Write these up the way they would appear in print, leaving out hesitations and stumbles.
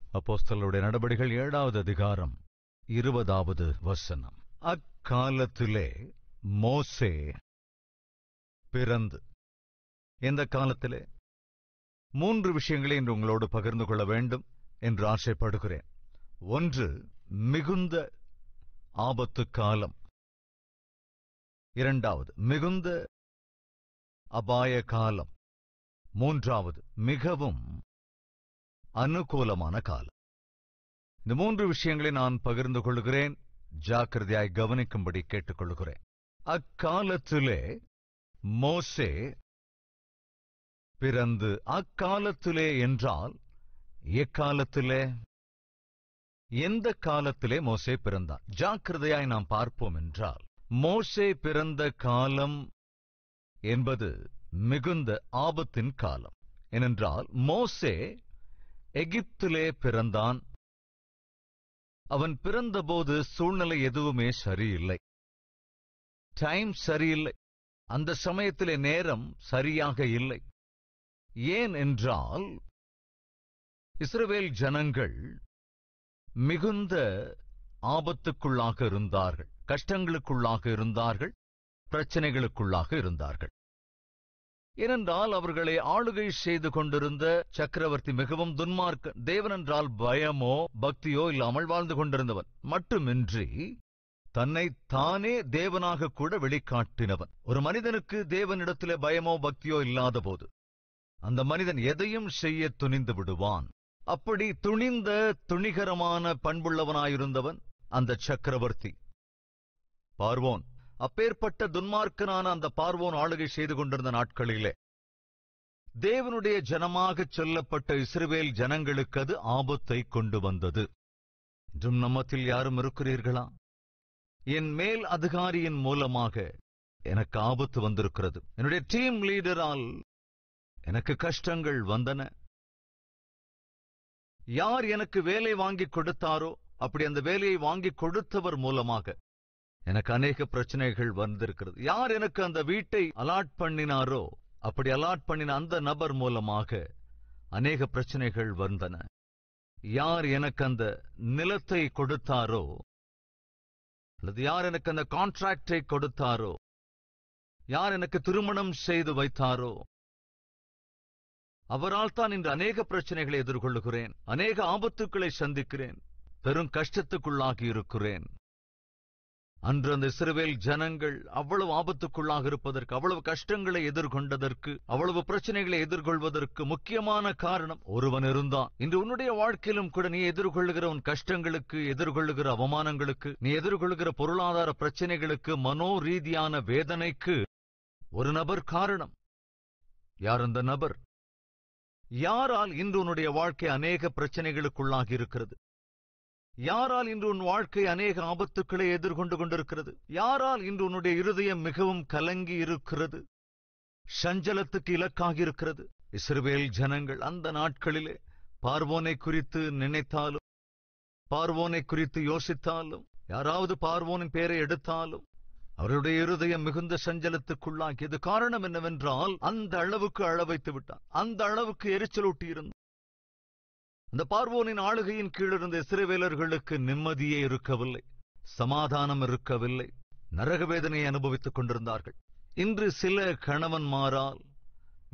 அப்போஸ்தலருடைய நடபடிகள் 7வது அதிகாரம் 20வது வசனம். அக்காலத்திலே மோசே பிறந்து. எந்த காலத்திலே? 3 விஷயங்களை இன்று உங்களோடு பகிர்ந்து கொள்ள வேண்டும் என்று ஆசைப்படுகிறேன். 1, மிகுந்த ஆபத்து காலம். 2வது, மிகுந்த அபாய காலம். 3வது, மிகவும் அனுகூலமான காலம். இந்த 3 விஷயங்களை நான் பகிர்ந்து கொள்கிறேன். ஜாக்கிரதையாய் கவனிக்கும்படி கேட்டுக்கொள்கிறேன். அக்காலத்திலே மோசே பிறந்து. அக்காலத்திலே என்றால் எக்காலத்திலே? எந்த காலத்திலே மோசே பிறந்தார்? ஜாக்கிரதையாய் நாம் பார்ப்போம் என்றால், மோசே பிறந்த காலம் என்பது மிகுந்த ஆபத்தின் காலம். ஏனென்றால் மோசே எகிப்திலே பிறந்தான். அவன் பிறந்தபோது சூழ்நிலை எதுவுமே சரியில்லை. டைம் சரியில்லை. அந்த சமயத்திலே நேரம் சரியாக இல்லை. ஏன் என்றால் இஸ்ரவேல் ஜனங்கள் மிகுந்த ஆபத்துக்குள்ளாக இருந்தார்கள், கஷ்டங்களுக்குள்ளாக இருந்தார்கள், பிரச்சனைகளுக்குள்ளாக இருந்தார்கள். ஏனென்றால் அவர்களை ஆளுகை செய்து கொண்டிருந்த சக்கரவர்த்தி மிகவும் துன்மார்க்க. தேவனென்றால் பயமோ பக்தியோ இல்லாமல் வாழ்ந்து கொண்டிருந்தவன் மட்டுமின்றி தன்னை தானே தேவனாக கூட வெளிக்காட்டினவன். ஒரு மனிதனுக்கு தேவனிடத்திலே பயமோ பக்தியோ இல்லாத போது அந்த மனிதன் எதையும் செய்ய துணிந்து விடுவான். அப்படி துணிந்த துணிகரமான பண்புள்ளவனாயிருந்தவன் அந்த சக்கரவர்த்தி பார்வோன். அப்பேற்பட்ட துன்மார்க்கனான அந்த பார்வோன் ஆளுகை செய்து கொண்டிருந்த நாட்களிலே தேவனுடைய ஜனமாகச் சொல்லப்பட்ட இஸ்ரவேல் ஜனங்களுக்கு அது ஆபத்தை கொண்டு வந்தது. இன்றும் நம்மத்தில் யாரும் இருக்கிறீர்களா? என் மேல் அதிகாரியின் மூலமாக எனக்கு ஆபத்து வந்திருக்கிறது. என்னுடைய டீம் லீடரால் எனக்கு கஷ்டங்கள் வந்தன. யார் எனக்கு வேலை வாங்கி கொடுத்தாரோ அப்படி அந்த வேலையை வாங்கி கொடுத்தவர் மூலமாக எனக்கு அநேக பிரச்சனைகள் வந்திருக்கிறது. யார் எனக்கு அந்த வீட்டை அலாட் பண்ணினாரோ அப்படி அலாட் பண்ணின அந்த நபர் மூலமாக அநேக பிரச்சனைகள் வந்தன. யார் எனக்கு அந்த நிலத்தை கொடுத்தாரோ அல்லது யார் எனக்கு அந்த கான்ட்ராக்டை கொடுத்தாரோ, யார் எனக்கு திருமணம் செய்து வைத்தாரோ அவரால் தான் இன்று அநேக பிரச்சனைகளை எதிர்கொள்ளுகிறேன், அநேக ஆபத்துக்களை சந்திக்கிறேன், பெரும் கஷ்டத்துக்குள்ளாகி இருக்கிறேன். அன்று அந்த இஸ்ரவேல் ஜனங்கள் அவ்வளவு ஆபத்துக்குள்ளாக இருப்பதற்கு, அவ்வளவு கஷ்டங்களை எதிர்கொண்டதற்கு, அவ்வளவு பிரச்சனைகளை எதிர்கொள்வதற்கு முக்கியமான காரணம் ஒருவன் இருந்தான். இன்று உன்னுடைய வாழ்க்கையிலும் கூட நீ எதிர்கொள்ளுகிற உன் கஷ்டங்களுக்கு, எதிர்கொள்ளுகிற அவமானங்களுக்கு, நீ எதிர்கொள்ளுகிற பொருளாதார பிரச்சனைகளுக்கு, மனோரீதியான வேதனைக்கு ஒரு நபர் காரணம். யார் அந்த நபர்? யாரால் இன்று உன்னுடைய வாழ்க்கை அநேக பிரச்சனைகளுக்குள்ளாகி இருக்கிறது? யாரால் இன்று உன் வாழ்க்கை அநேக ஆபத்துக்களை எதிர்கொண்டு கொண்டிருக்கிறது? யாரால் இன்று உன்னுடைய இருதயம் மிகவும் கலங்கி இருக்கிறது, சஞ்சலத்துக்கு இலக்காகி இருக்கிறது? இஸ்ரவேல் ஜனங்கள் அந்த நாட்களிலே பார்வோனை குறித்து நினைத்தாலும், பார்வோனை குறித்து யோசித்தாலும், யாராவது பார்வோனின் பெயரை எடுத்தாலும் அவருடைய இருதயம் மிகுந்த சஞ்சலத்துக்குள்ளாகியது. காரணம் என்னவென்றால் அந்த அளவுக்கு அளவைத்து விட்டான், அந்த அளவுக்கு எரிச்சலூட்டி இருந்தான். அந்த பார்வோனின் ஆளுகையின் கீழிருந்த இஸ்ரவேலர்களுக்கு நிம்மதியே இருக்கவில்லை, சமாதானம் இருக்கவில்லை, நரகவேதனையை அனுபவித்துக் கொண்டிருந்தார்கள். இன்று சில கணவன்மாரால்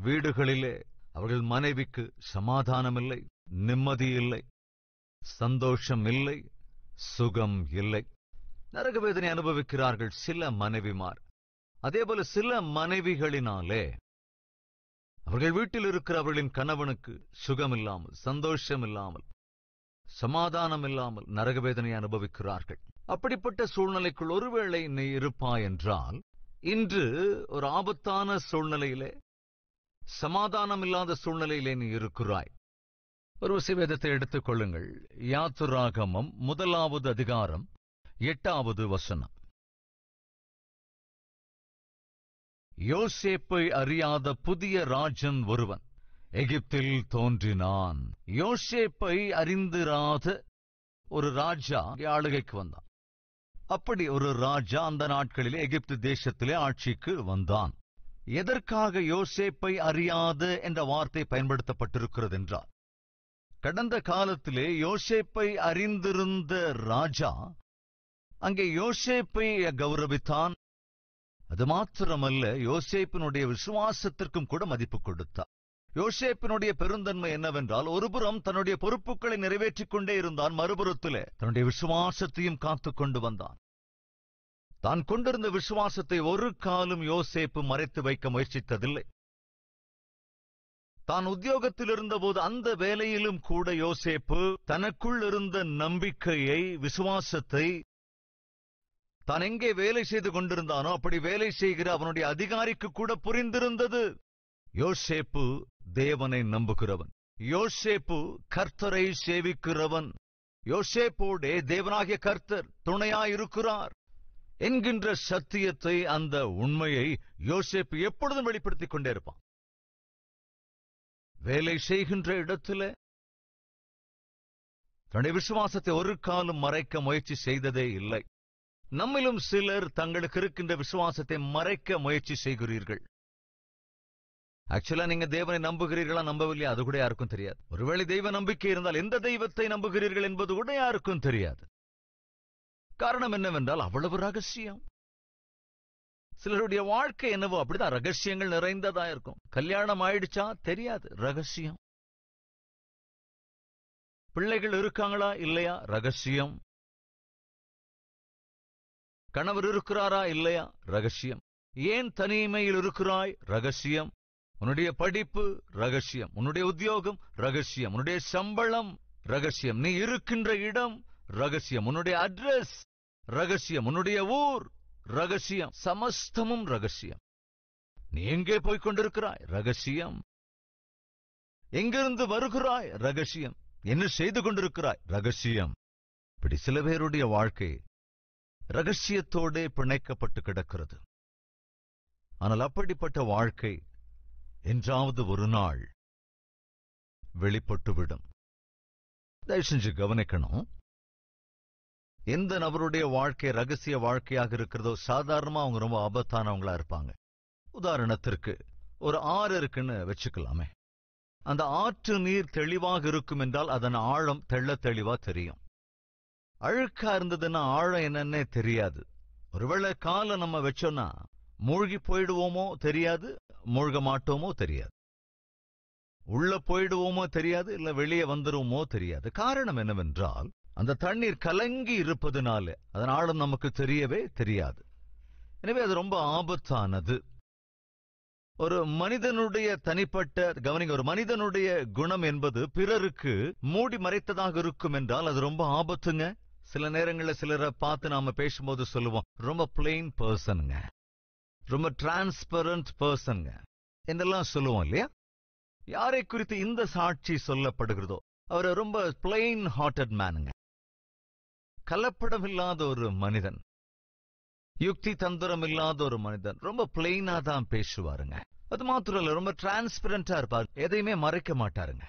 வீடுகளிலே அவர்கள் மனைவிக்கு சமாதானம் இல்லை, நிம்மதி இல்லை, சந்தோஷம் இல்லை, சுகம் இல்லை, நரகவேதனை அனுபவிக்கிறார்கள் சில மனைவிமார். அதேபோல சில மனைவிகளினாலே அவர்கள் வீட்டில் இருக்கிற அவர்களின் கணவனுக்கு சுகமில்லாமல், சந்தோஷம் இல்லாமல், சமாதானம் இல்லாமல் நரகவேதனை அனுபவிக்கிறார்கள். அப்படிப்பட்ட சூழ்நிலைக்குள் ஒருவேளை நீ இருப்பாய் என்றால், இன்று ஒரு ஆபத்தான சூழ்நிலையிலே, சமாதானம் இல்லாத சூழ்நிலையிலே நீ இருக்கிறாய். ஒரு வேதத்தை எடுத்துக் கொள்ளுங்கள். யாத்திராகமம் 1வது அதிகாரம் 8வது வசனம். யோசேப்பை அறியாத புதிய ராஜன் ஒருவன் எகிப்தில் தோன்றினான். யோசேப்பை அறிந்திராத ஒரு ராஜா ஆளுகைக்கு வந்தான். அப்படி ஒரு ராஜா அந்த நாட்களிலே எகிப்து தேசத்திலே ஆட்சிக்கு வந்தான். எதற்காக யோசேப்பை அறியாத என்ற வார்த்தை பயன்படுத்தப்பட்டிருக்கிறது என்றால், கடந்த காலத்திலே யோசேப்பை அறிந்திருந்த ராஜா அங்கே யோசேப்பை கௌரவித்தான். அது மாத்திரமல்ல, யோசேப்பினுடைய விசுவாசத்திற்கும் கூட மதிப்பு கொடுத்தார். யோசேப்பினுடைய பெருந்தன்மை என்னவென்றால், ஒருபுறம் தன்னுடைய பொறுப்புகளை நிறைவேற்றிக் கொண்டே இருந்தான், மறுபுறத்திலே தன்னுடைய விசுவாசத்தையும் காத்துக் கொண்டு வந்தான். தான் கொண்டிருந்த விசுவாசத்தை ஒரு காலம் யோசேப்பு மறைத்து வைக்க முயற்சித்ததில்லை. தான் உத்தியோகத்தில் இருந்தபோது அந்த வேலையிலும் கூட யோசேப்பு தனக்குள் இருந்த நம்பிக்கையை, விசுவாசத்தை, தான் எங்கே வேலை செய்து கொண்டிருந்தானோ அப்படி வேலை செய்கிற அவனுடைய அதிகாரிக்கு கூட புரிந்திருந்தது. யோசேப்பு தேவனை நம்புகிறவன், யோசேப்பு கர்த்தரை சேவிக்கிறவன், யோசேப்போடே தேவனாகிய கர்த்தர் துணையாயிருக்கிறார் என்கின்ற சத்தியத்தை, அந்த உண்மையை யோசேப்பு எப்பொழுதும் வெளிப்படுத்திக் கொண்டே இருப்பான். வேலை செய்கின்ற இடத்துல தன்னுடைய விசுவாசத்தை ஒரு காலம் மறைக்க முயற்சி செய்ததே இல்லை. நம்மிலும் சிலர் தங்களுக்கு இருக்கின்ற விசுவாசத்தை மறைக்க முயற்சி செய்கிறீர்கள். ஆக்சுவலா நீங்க தேவனை நம்புகிறீர்களா நம்பவில்லையா அது கூட யாருக்கும் தெரியாது. ஒருவேளை தெய்வ நம்பிக்கை இருந்தால் எந்த தெய்வத்தை நம்புகிறீர்கள் என்பது கூட யாருக்கும் தெரியாது. காரணம் என்னவென்றால் அவ்வளவு ரகசியம். சிலருடைய வாழ்க்கை என்னவோ அப்படிதான், ரகசியங்கள் நிறைந்ததா இருக்கும். கல்யாணம் ஆயிடுச்சா தெரியாது, ரகசியம். பிள்ளைகள் இருக்காங்களா இல்லையா, ரகசியம். கணவர் இருக்கிறாரா இல்லையா, ரகசியம். ஏன் தனிமையில் இருக்கிறாய், ரகசியம். உன்னுடைய படிப்பு ரகசியம், உன்னுடைய உத்தியோகம் ரகசியம், உன்னுடைய சம்பளம் ரகசியம், நீ இருக்கின்ற இடம் ரகசியம், உன்னுடைய அட்ரஸ் ரகசியம், உன்னுடைய ஊர் ரகசியம், சமஸ்தமும் ரகசியம். நீ எங்கே போய்க் கொண்டிருக்கிறாய், ரகசியம். எங்கிருந்து வருகிறாய், ரகசியம். என்ன செய்து கொண்டிருக்கிறாய், ரகசியம். இப்படி சில பேருடைய வாழ்க்கை ரகசியத்தோடே பிணைக்கப்பட்டு கிடக்கிறது. ஆனால் அப்படிப்பட்ட வாழ்க்கை என்றாவது ஒரு நாள் வெளிப்பட்டுவிடும். தயவு செஞ்சு கவனிக்கணும். எந்த நபருடைய வாழ்க்கை ரகசிய வாழ்க்கையாக இருக்கிறதோ சாதாரணமா அவங்க ரொம்ப ஆபத்தானவங்களா இருப்பாங்க. உதாரணத்திற்கு ஒரு ஆறு இருக்குன்னு வச்சுக்கலாமே. அந்த ஆற்று நீர் தெளிவாக இருக்கும் என்றால் அதன் ஆழம் தெள்ள தெளிவா தெரியும். அழுக்கா இருந்ததுன்னா ஆழம் என்னன்னே தெரியாது. ஒருவேளை காலை நம்ம வச்சோம்னா மூழ்கி போயிடுவோமோ தெரியாது, மூழ்க மாட்டோமோ தெரியாது, உள்ள போயிடுவோமோ தெரியாது, இல்ல வெளியே வந்துருவோமோ தெரியாது. காரணம் என்னவென்றால் அந்த தண்ணீர் கலங்கி இருப்பதனால அதன் ஆழம் நமக்கு தெரியவே தெரியாது. எனவே அது ரொம்ப ஆபத்தானது. ஒரு மனிதனுடைய தனிப்பட்ட கவனிங்க, ஒரு மனிதனுடைய குணம் என்பது பிறருக்கு மூடி மறைத்ததாக இருக்கும் என்றால் அது ரொம்ப ஆபத்துங்க. சில நேரங்களில் சிலரை பார்த்து நாம பேசும்போது சொல்லுவோம், ரொம்ப பிளெயின் பர்சனுங்க, ரொம்ப டிரான்ஸ்பரண்ட் பர்சனுங்க என்றெல்லாம் சொல்லுவோம் இல்லையா? யாரை குறித்து இந்த சாட்சி சொல்லப்படுகிறதோ அவர் ரொம்ப பிளெயின் ஹார்ட்டட் மேனுங்க, கலப்படம் இல்லாத ஒரு மனிதன், யுக்தி தந்திரம் இல்லாத ஒரு மனிதன், ரொம்ப பிளெயினா தான் பேசுவாருங்க. அது மாத்திரம் இல்ல, ரொம்ப டிரான்ஸ்பரண்டா இருப்பார், எதையுமே மறைக்க மாட்டாருங்க.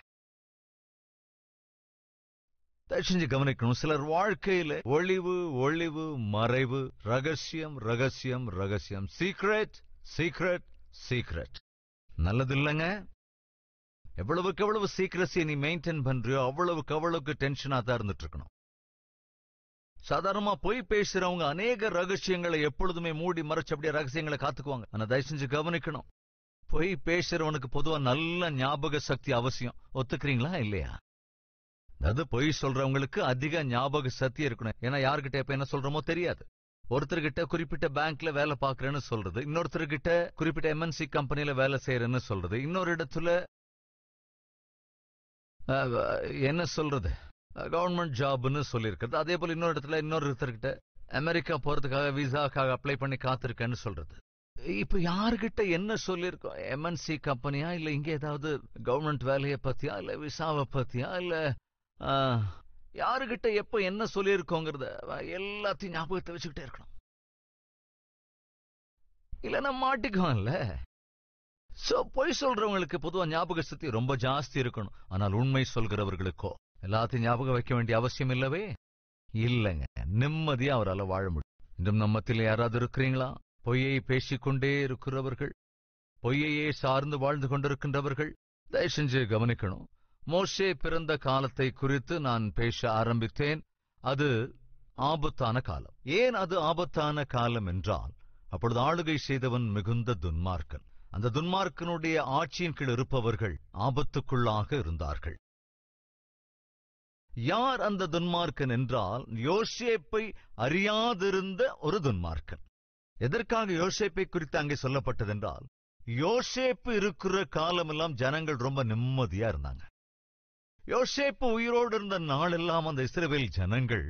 தயவுசெஞ்சு கவனிக்கணும். சிலர் வாழ்க்கையில ஒளிவு ஒளிவு மறைவு, ரகசியம் ரகசியம் ரகசியம், சீக்ரெட் சீக்ரெட் சீக்ரெட். நல்லது இல்லைங்க. எவ்வளவுக்கு எவ்வளவு சீக்ரெசியை நீ மெயின்டைன் பண்றியோ அவ்வளவுக்கு அவ்வளவுக்கு டென்ஷனா தான் இருந்துட்டு இருக்கணும். சாதாரணமா பொய் பேசுறவங்க அநேக ரகசியங்களை எப்பொழுதுமே மூடி மறைச்சு அப்படியே ரகசியங்களை காத்துக்குவாங்க. ஆனா தயவு செஞ்சு கவனிக்கணும், பொய் பேசுறவனுக்கு பொதுவா நல்ல ஞாபக சக்தி அவசியம். ஒத்துக்கிறீங்களா இல்லையா? அது பொய் சொல்றவங்களுக்கு அதிக ஞாபக சக்தி இருக்கணும். ஏன்னா யாருக்கிட்ட எப்ப என்ன சொல்றோமோ தெரியாது. ஒருத்தர்கிட்ட குறிப்பிட்ட பேங்க்ல வேலை பாக்குறேன்னு சொல்றது, இன்னொருத்தர்கிட்ட குறிப்பிட்ட எம்என்சி கம்பெனில வேலை செய்யறேன்னு சொல்றது, இன்னொரு இடத்துல என்ன சொல்றது கவர்மெண்ட் ஜாப்னு சொல்லியிருக்கிறது, அதே போல இன்னொரு இடத்துல இன்னொருத்தர்கிட்ட அமெரிக்கா போறதுக்காக விசாக்காக அப்ளை பண்ணி காத்திருக்கேன்னு சொல்றது. இப்ப யாருகிட்ட என்ன சொல்லியிருக்கோம்? எம்என்சி கம்பெனியா, இல்ல இங்க ஏதாவது கவர்மெண்ட் வேலையை பத்தியா, இல்ல விசாவை பத்தியா, இல்ல யாருகிட்ட எப்ப என்ன சொல்லியிருக்கோங்கிறத எல்லாத்தையும் ஞாபகத்தை வச்சுக்கிட்டே இருக்கணும். இல்லைன்னா மாட்டிக்குவோம்ல. சோ பொய் சொல்றவங்களுக்கு பொதுவா ஞாபக சக்தி ரொம்ப ஜாஸ்தி இருக்கணும். ஆனால் உண்மை சொல்கிறவர்களுக்கோ எல்லாத்தையும் ஞாபகம் வைக்க வேண்டிய அவசியம் இல்லவே இல்லைங்க. நிம்மதியா அவரால் வாழ முடியும். இன்னும் நம்மத்தில் யாராவது இருக்கிறீங்களா? பொய்யை பேசிக்கொண்டே இருக்கிறவர்கள், பொய்யையே சார்ந்து வாழ்ந்து கொண்டிருக்கின்றவர்கள், தயவு செஞ்சு கவனிக்கணும். மோசே பிறந்த காலத்தை குறித்து நான் பேச ஆரம்பித்தேன். அது ஆபத்தான காலம். ஏன் அது ஆபத்தான காலம் என்றால், அப்பொழுது ஆளுகை செய்தவன் மிகுந்த துன்மார்க்கன். அந்த துன்மார்க்கனுடைய ஆட்சியின் கீழ் இருப்பவர்கள் ஆபத்துக்குள்ளாக இருந்தார்கள். யார் அந்த துன்மார்க்கன் என்றால், யோசேப்பை அறியாதிருந்த ஒரு துன்மார்க்கன். எதற்காக யோசேப்பை குறித்து அங்கே சொல்லப்பட்டதென்றால், யோசேப்பு இருக்கிற காலமெல்லாம் ஜனங்கள் ரொம்ப நிம்மதியா இருந்தாங்க. யோசேப்பு உயிரோடு இருந்த நாளெல்லாம் அந்த இஸ்ரவேல் ஜனங்கள்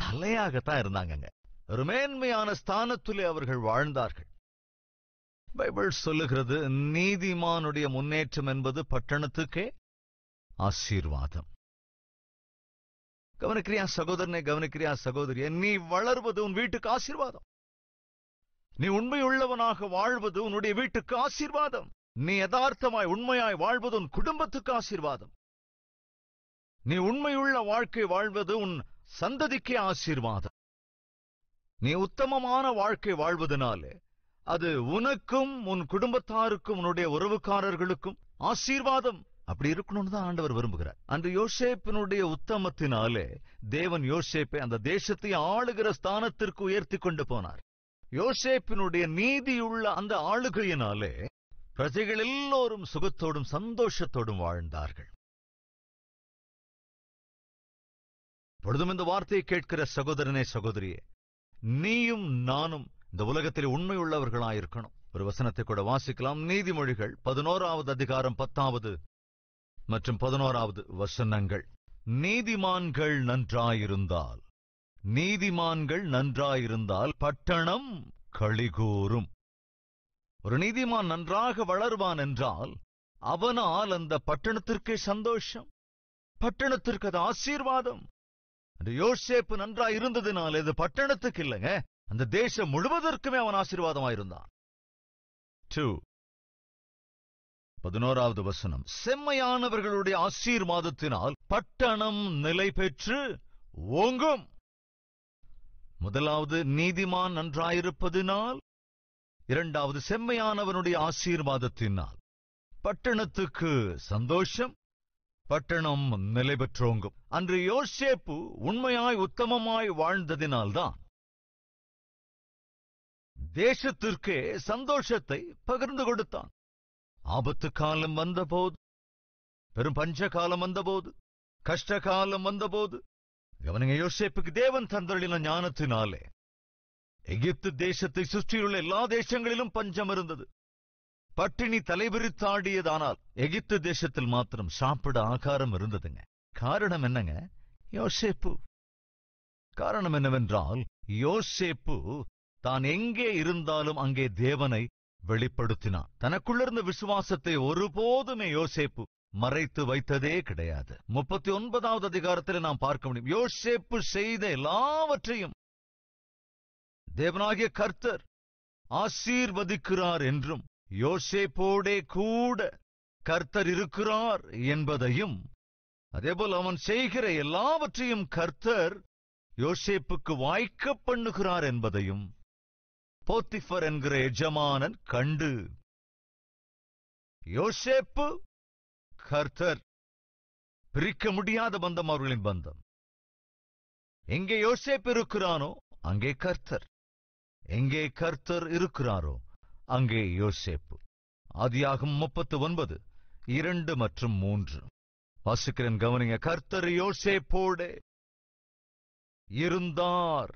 தலையாகத்தான் இருந்தாங்க. ஒரு மேன்மையான ஸ்தானத்திலே அவர்கள் வாழ்ந்தார்கள். பைபிள் சொல்லுகிறது, நீதிமானுடைய முன்னேற்றம் என்பது பட்டணத்துக்கே ஆசீர்வாதம். கவனிக்கிறியா சகோதரனே, கவனிக்கிறியா சகோதரியே, நீ வளர்வது உன் வீட்டுக்கு ஆசீர்வாதம். நீ உண்மையுள்ளவனாக வாழ்வது உன்னுடைய வீட்டுக்கு ஆசீர்வாதம். நீ யதார்த்தமாய் உண்மையாய் வாழ்வது உன் குடும்பத்துக்கு ஆசீர்வாதம். நீ உண்மையுள்ள வாழ்க்கை வாழ்வது உன் சந்ததிக்கே ஆசீர்வாதம். நீ உத்தமமான வாழ்க்கை வாழ்வதனாலே அது உனக்கும் உன் குடும்பத்தாருக்கும் உன்னுடைய உறவுக்காரர்களுக்கும் ஆசீர்வாதம். அப்படி இருக்கணும்னு தான் ஆண்டவர் விரும்புகிறார். அன்று யோசேப்பினுடைய உத்தமத்தினாலே தேவன் யோசேப்பை அந்த தேசத்தை ஆளுகிற ஸ்தானத்திற்கு உயர்த்தி கொண்டு போனார். யோசேப்பினுடைய நீதியுள்ள அந்த ஆளுகையினாலே பிரஜைகள் எல்லோரும் சுகத்தோடும் சந்தோஷத்தோடும் வாழ்ந்தார்கள். பொழுதும் இந்த வார்த்தையை கேட்கிற சகோதரனே, சகோதரியே, நீயும் நானும் இந்த உலகத்தில் உண்மையுள்ளவர்களாயிருக்கணும். ஒரு வசனத்தை கூட வாசிக்கலாம். நீதிமொழிகள் 11வது அதிகாரம் 10வது மற்றும் 11வது வசனங்கள். நீதிமான்கள் நன்றாயிருந்தால் பட்டணம் களிகூரும். ஒரு நீதிமான் நன்றாக வளர்வான் என்றால் அவனால் அந்த பட்டணத்திற்கே சந்தோஷம், பட்டணத்திற்கு அது ஆசீர்வாதம். அந்த யோசேப்பு நன்றாயிருந்ததினால் இது பட்டணத்துக்கு இல்லைங்க, அந்த தேசம் முழுவதற்குமே அவன் ஆசீர்வாதமாயிருந்தான். 11வது வசனம். செம்மையானவர்களுடைய ஆசீர்வாதத்தினால் பட்டணம் நிலை பெற்று ஓங்கும். முதலாவது நீதிமான் நன்றாயிருப்பதினால், இரண்டாவது செம்மையானவனுடைய ஆசீர்வாதத்தினால் பட்டணத்துக்கு சந்தோஷம், பட்டணம் நிலை பெற்றோங்கும். அன்று யோசேப்பு உண்மையாய் உத்தமமாய் வாழ்ந்ததினால்தான் தேசத்திற்கே சந்தோஷத்தை பகிர்ந்து கொடுத்தான். ஆபத்து காலம் வந்தபோது, பெரும் பஞ்ச காலம் வந்தபோது, கஷ்ட காலம் வந்தபோது, கவனிங்க, யோசேப்புக்கு தேவன் தந்தளின ஞானத்தினாலே எகிப்து தேசத்தை சுற்றியுள்ள எல்லா தேசங்களிலும் பஞ்சம் இருந்தது. பட்டினி தலைவிரித்தாடியதானால் எகிப்து தேசத்தில் மாத்திரம் சாப்பிட ஆகாரம் இருந்ததுங்க. காரணம் என்னங்க? யோசேப்பு. காரணம் என்னவென்றால், யோசேப்பு தான் எங்கே இருந்தாலும் அங்கே தேவனை வெளிப்படுத்தினான். தனக்குள்ளிருந்த விசுவாசத்தை ஒருபோதுமே யோசேப்பு மறைத்து வைத்ததே கிடையாது. 39வது அதிகாரத்தில் நாம் பார்க்க முடியும், யோசேப்பு செய்த எல்லாவற்றையும் தேவனாகிய கர்த்தர் ஆசீர்வதிக்கிறார் என்றும், யோசேப்போடே கூட கர்த்தர் இருக்கிறார் என்பதையும், அதேபோல் அவன் செய்கிற எல்லாவற்றையும் கர்த்தர் யோசேப்புக்கு வாய்க்க பண்ணுகிறார் என்பதையும் போத்திஃபர் என்கிற எஜமானன் கண்டு, யோசேப்பு கர்த்தர் பிரிக்க முடியாத பந்தம் அவர்களின் பந்தம். எங்கே யோசேப்பு இருக்கிறானோ அங்கே கர்த்தர், எங்கே கர்த்தர் இருக்கிறாரோ அங்கே யோசேப்பு. ஆதியாகமம் 39 2 மற்றும் 3 வாசிக்கிறேன், கவனிங்க. கர்த்தர் யோசேப்போடே இருந்தார்,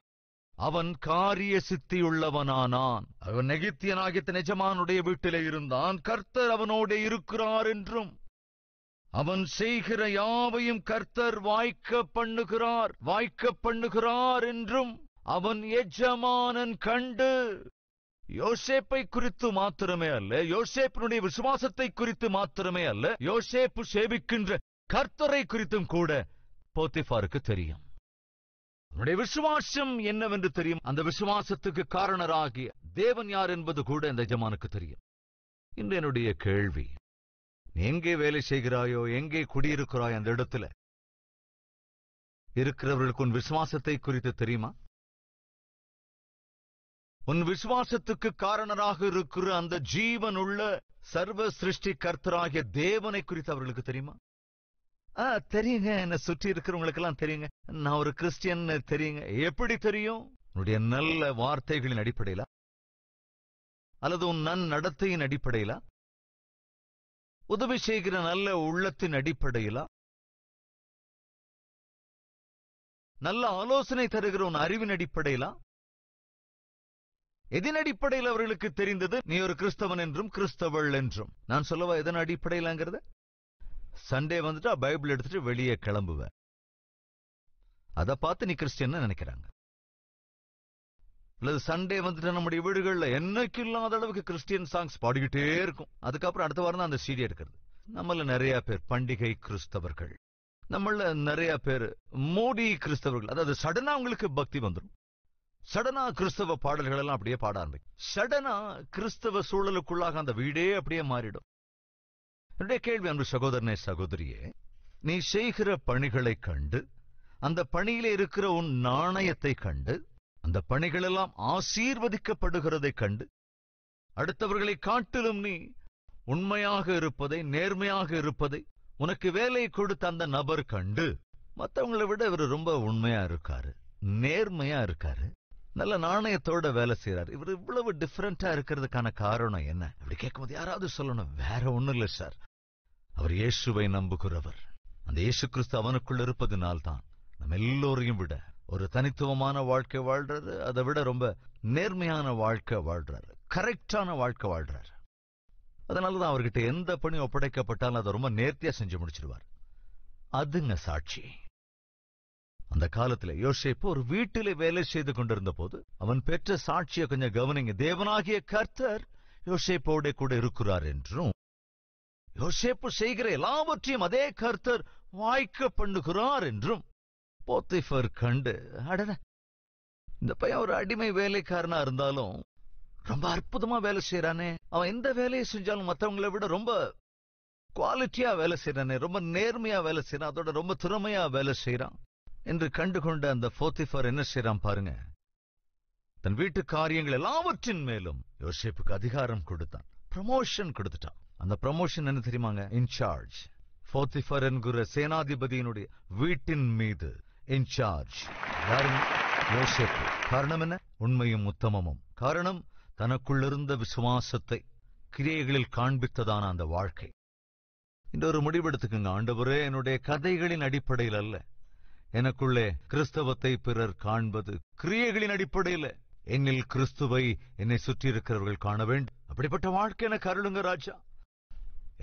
அவன் காரிய சித்தியுள்ளவனானான். அவன் எகிப்தியனாகிய தன் எஜமானுடைய வீட்டிலே இருந்தான். கர்த்தர் அவனோடே இருக்கிறார் என்றும், அவன் செய்கிற யாவையும் கர்த்தர் வாய்க்க பண்ணுகிறார் என்றும் அவன் எஜமானன் கண்டு. யோசேப்பை குறித்து மாத்திரமே அல்ல, யோசேப்பினுடைய விசுவாசத்தை குறித்து மாத்திரமே அல்ல, யோசேப்பு சேவிக்கின்ற கர்த்தரை குறித்தும் கூட போத்திஃபாருக்கு தெரியும். அவனுடைய விசுவாசம் என்னவென்று தெரியும். அந்த விசுவாசத்துக்கு காரணராகிய தேவன் யார் என்பது கூட இந்த எஜமானுக்கு தெரியும். இன்று என்னுடைய கேள்வி, நீ எங்கே வேலை செய்கிறாயோ, எங்கே குடியிருக்கிறாய், அந்த இடத்துல இருக்கிறவர்களுக்கு உன் விசுவாசத்தை குறித்து தெரியுமா? உன் விசுவாசத்துக்கு காரணராக இருக்கிற அந்த ஜீவனுள்ள சர்வ சிருஷ்டி கர்த்தராகிய தேவனை குறித்து அவர்களுக்கு தெரியுமா? தெரியுங்க, என்ன சுற்றி இருக்கிறவங்களுக்கு எல்லாம் தெரியுங்க, நான் ஒரு கிறிஸ்டியன் தெரியுங்க. எப்படி தெரியும்? உன்னுடைய நல்ல வார்த்தைகளின் அடிப்படையில, அல்லது உன் நன்னடத்தையின் அடிப்படையில, உதவி செய்கிற நல்ல உள்ளத்தின் அடிப்படையில, நல்ல ஆலோசனை தருகிற உன் அறிவின் அடிப்படையில, எதன் அடிப்படையில் அவர்களுக்கு தெரிந்தது நீ ஒரு கிறிஸ்தவன் என்றும் கிறிஸ்தவள் என்றும்? நான் சொல்லவா எதன் அடிப்படையிலங்கிறத? சண்டே வந்துட்டா பைபிள் எடுத்துட்டு வெளியே கிளம்புவ, அதை பார்த்து நீ கிறிஸ்டியன் நினைக்கிறாங்க. அல்லது சண்டே வந்துட்டு நம்முடைய வீடுகள்ல என்னைக்கு இல்லாத அளவுக்கு கிறிஸ்டியன் சாங்ஸ் பாடிக்கிட்டே இருக்கும். அதுக்கப்புறம் அடுத்த வாரம் தான் அந்த சீடி எடுக்கிறது. நம்மள நிறைய பேர் பண்டிகை கிறிஸ்தவர்கள், நம்மள நிறைய பேர் மோடி கிறிஸ்தவர்கள். அதாவது சடனா அவங்களுக்கு பக்தி வந்துடும், சடனா கிறிஸ்தவ பாடல்கள் எல்லாம் அப்படியே பாட ஆரம்பிக்கும், சடனா கிறிஸ்தவ சூழலுக்குள்ளாக அந்த வீடே அப்படியே மாறிடும். என்னுடைய கேள்வி, அன்பு சகோதரனே சகோதரியே, நீ செய்கிற பணிகளை கண்டு, அந்த பணியிலே இருக்கிற உன் நாணயத்தை கண்டு, அந்த பணிகள் எல்லாம் ஆசீர்வதிக்கப்படுகிறதை கண்டு, அடுத்தவர்களை காட்டிலும் நீ உண்மையாக இருப்பதை, நேர்மையாக இருப்பதை உனக்கு வேலை கொடுத்த அந்த நபர் கண்டு, மற்றவங்களை விட இவர் ரொம்ப உண்மையா இருக்காரு, நேர்மையா இருக்காரு, நல்ல நாணயத்தோட வேலை செய்யறாரு, இவர் இவ்வளவு டிஃபரெண்டா இருக்கிறதுக்கான காரணம் என்ன? அப்படி கேட்கும்போது யாராவது சொல்லணும், வேற ஒண்ணும் இல்ல சார், அவர் இயேசுவை நம்புகிறவர், அந்த இயேசு கிறிஸ்து அவனுக்குள் இருப்பதனால்தான் நம்ம எல்லோரையும் விட ஒரு தனித்துவமான வாழ்க்கை வாழ்றாரு, அதை விட ரொம்ப நேர்மையான வாழ்க்கை வாழ்றாரு, கரெக்டான வாழ்க்கை வாழ்றாரு. அதனாலதான் அவர்கிட்ட எந்த பணி ஒப்படைக்கப்பட்டாலும் அதை ரொம்ப நேர்த்தியா செஞ்சு முடிச்சிருவார். அதுங்க சாட்சி. அந்த காலத்துல யோசேப்பு ஒரு வீட்டிலே வேலை செய்து கொண்டிருந்த போது அவன் பெற்ற சாட்சியை கொஞ்சம் கவனிங்க. தேவனாகிய கர்த்தர் யோசேப்போட கூட இருக்கிறார் என்றும், யோசேப்பு செய்கிற எல்லாவற்றையும் அதே கர்த்தர் வாய்க்க பண்ணுகிறார் என்றும் போத்திஃபர் கண்டு, அடட, இந்த பையன் ஒரு அடிமை வேலைக்காரனா இருந்தாலும் ரொம்ப அற்புதமா வேலை செய்யறானே, அவன் எந்த வேலையை செஞ்சாலும் மற்றவங்களை விட ரொம்ப குவாலிட்டியா வேலை செய்யறானே, ரொம்ப நேர்மையா வேலை செய்யறான், அதோட ரொம்ப திறமையா வேலை செய்யறான் என்று கண்டுகொண்ட அந்த போத்திஃபர் என்ன செய்யறான் பாருங்க, தன் வீட்டு காரியங்கள் எல்லாவற்றின் மேலும் யோசேப்புக்கு அதிகாரம் கொடுத்தான், ப்ரமோஷன் கொடுத்துட்டான். அந்த ப்ரமோஷன் என்ன தெரியுமாங்க? இன்சார்ஜ். போத்திஃபர் என்கிற சேனாதிபதியினுடைய வீட்டின் மீது இன்சார்ஜ் யாருங்க? யோசேப்பு. காரணம் என்ன? உண்மையும் உத்தமமும். காரணம், தனக்குள்ளிருந்த விசுவாசத்தை கிரியைகளில் காண்பித்ததான அந்த வாழ்க்கை. இன்னொரு முடிவெடுத்துக்குங்க, ஆண்டவரே, என்னுடைய கதைகளின் அடிப்படையில் அல்ல, எனக்குள்ளே கிறிஸ்தவத்தை பிறர் காண்பது கிரியைகளின் அடிப்படையில், என்னில் கிறிஸ்துவை என்னை சுற்றி இருக்கிறவர்கள் காண வேண்டும். அப்படிப்பட்ட வாழ்க்கை எனக்கு அருளுங்க ராஜா.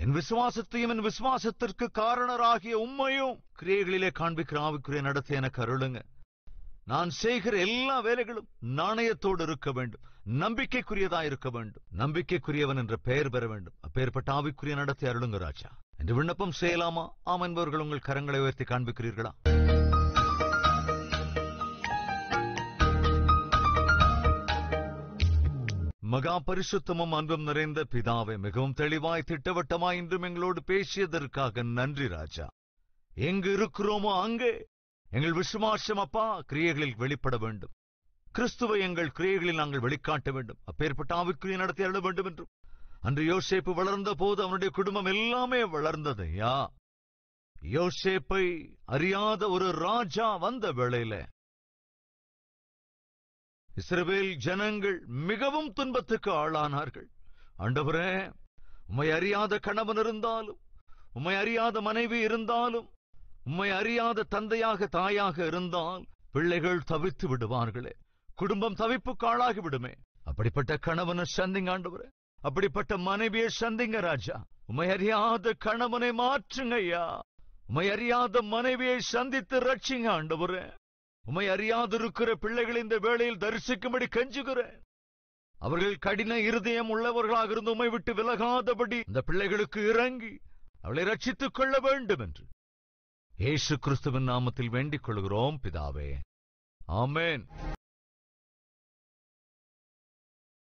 என் விசுவாசத்தையும் என் விசுவாசத்திற்கு காரணராகிய உம்மையும் கிரியைகளிலே காண்பிக்கிற ஆவிக்குரிய நடத்தை எனக்கு அருளுங்க. நான் செய்கிற எல்லா வேலைகளும் நாணயத்தோடு இருக்க வேண்டும், நம்பிக்கைக்குரியதா இருக்க வேண்டும், நம்பிக்கைக்குரியவன் என்ற பெயர் பெற வேண்டும். அப்பேற்பட்ட ஆவிக்குரிய நடத்தை அருளுங்க ராஜா என்று விண்ணப்பம் செய்யலாமா? ஆம் என்பவர்கள் உங்கள் கரங்களை உயர்த்தி காண்பிக்கிறீர்களா? மகா பரிசுத்தமும் அன்பும் நிறைந்த பிதாவே, மிகவும் தெளிவாய் திட்டவட்டமாய் இன்றும் எங்களோடு பேசியதற்காக நன்றி ராஜா. எங்கு இருக்கிறோமோ அங்கே எங்கள் விசுவாசம் அப்பா கிரியைகளில் வெளிப்பட வேண்டும். கிறிஸ்துவை எங்கள் கிரியைகளில் நாங்கள் வெளிக்காட்ட வேண்டும். அப்பேற்பட்ட ஆவிக்குரிய நடத்தி அருள வேண்டும் என்றும், அன்று யோசேப்பு வளர்ந்த போது அவனுடைய குடும்பம் எல்லாமே வளர்ந்தது. யோசேப்பை அறியாத ஒரு ராஜா வந்த வேளையில இஸ்ரவேல் ஜனங்கள் மிகவும் துன்பத்துக்கு ஆளானார்கள். ஆண்டவரே, உம்மை அறியாத கணவன் இருந்தாலும், உம்மை அறியாத மனைவி இருந்தாலும், உம்மை அறியாத தந்தையாக தாயாக இருந்தால் பிள்ளைகள் தவித்து விடுவார்களே, குடும்பம் தவிப்புக்கு ஆளாகி விடுமே. அப்படிப்பட்ட கணவனை சந்திங்க ஆண்டவரே, அப்படிப்பட்ட மனைவியை சந்திங்க ராஜா. உம்மை அறியாத கணவனை மாற்றுங்க ஐயா, உம்மை அறியாத மனைவியை சந்தித்து ரட்சிங்க ஆண்டவரே. உம்மை அறியாதிருக்கிற பிள்ளைகள் இந்த வேளையில் தரிசிக்கும்படி கெஞ்சுகிறேன். அவர்கள் கடின இருதயம் உள்ளவர்களாக இருந்து உம்மை விட்டு விலகாதபடி இந்த பிள்ளைகளுக்கு இறங்கி அவளை ரட்சித்துக் கொள்ள வேண்டும் என்று இயேசு கிறிஸ்துவின் நாமத்தில் வேண்டிக் கொள்கிறோம் பிதாவே. ஆமென்.